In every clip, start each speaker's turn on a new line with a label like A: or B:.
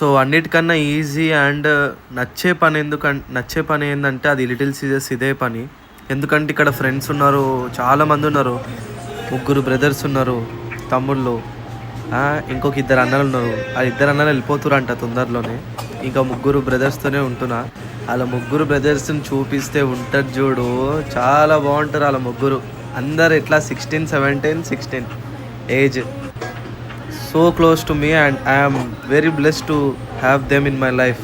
A: So అన్నిటికన్నా easy and నచ్చే పని ఏంటంటే అది లిటిల్ సీజర్స్ ఇదే పని. ఎందుకంటే ఇక్కడ ఫ్రెండ్స్ ఉన్నారు, చాలామంది ఉన్నారు. 3 బ్రదర్స్ ఉన్నారు, తమ్ముళ్ళు. ఇంకొక 2 అన్నలు ఉన్నారు. ఆ 2 అన్నలు వెళ్ళిపోతురంట తొందరలోనే. ఇంకా 3 బ్రదర్స్తోనే ఉంటున్నా. వాళ్ళ 3 బ్రదర్స్ని చూపిస్తే ఉంటుంది చూడు, చాలా బాగుంటారు వాళ్ళ 3. అందరు ఎట్లా 16, 17, 16 age. So close to me and I'm very blessed to have them in my life.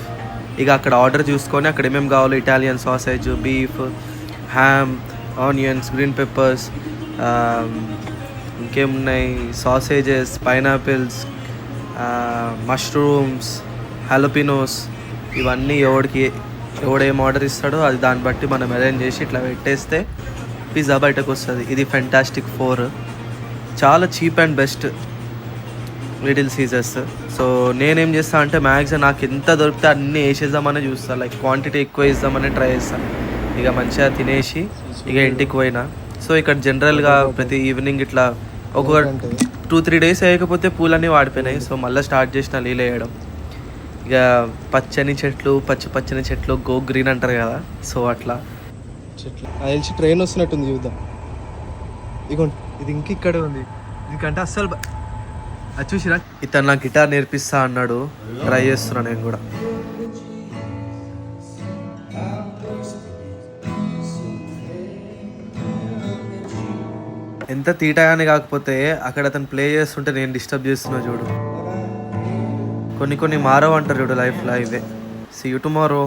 A: ఇక అక్కడ ఆర్డర్ చూసుకొని అక్కడ ఏమేమి కావాలో Italian sausage, beef, ham, onions, green peppers, ఇంకేమున్నాయి, సాసేజెస్, పైనాపిల్స్, మష్రూమ్స్, హలోపినోస్, ఇవన్నీ ఎవడేం ఆర్డర్ ఇస్తాడో అది దాన్ని బట్టి మనం అరేంజ్ చేసి ఇట్లా పెట్టేస్తే పిజ్జా బయటకు వస్తుంది. ఇది ఫెంటాస్టిక్ 4, చాలా cheap and best Little Caesars. సో నేనేం చేస్తాను అంటే మ్యాక్సిమం నాకు ఎంత దొరికితే అన్నీ వేసేద్దామని చూస్తాను. లైక్ క్వాంటిటీ ఎక్కువ వేద్దామని ట్రై చేస్తాను. ఇక మంచిగా తినేసి ఇక ఇంటికి పోయినా. సో ఇక్కడ జనరల్గా ప్రతి ఈవినింగ్ ఇట్లా ఒక 2-3 డేస్ వేయకపోతే పూలన్నీ వాడిపోయినాయి. సో మళ్ళీ స్టార్ట్ చేసిన నీళ్ళు వేయడం. ఇక పచ్చని చెట్లు గో గ్రీన్ అంటారు కదా, సో అట్లా చెట్లు తెలిసి ట్రైన్ వస్తున్నట్టుంది చూద్దాం. ఇగోండి ఇది ఇక్కడ ఉంది. ఎందుకంటే అస్సలు అది చూసిరా, ఇతను నాకు గిటార్ నేర్పిస్తా అన్నాడు, ట్రై చేస్తున్నా నేను కూడా. ఎంత తీటగానే కాకపోతే అక్కడ అతను ప్లే చేస్తుంటే నేను డిస్టర్బ్ చేస్తున్నా చూడు. కొన్ని మారవ్ అంటారు చూడు లైఫ్లో. ఇవే. See you tomorrow.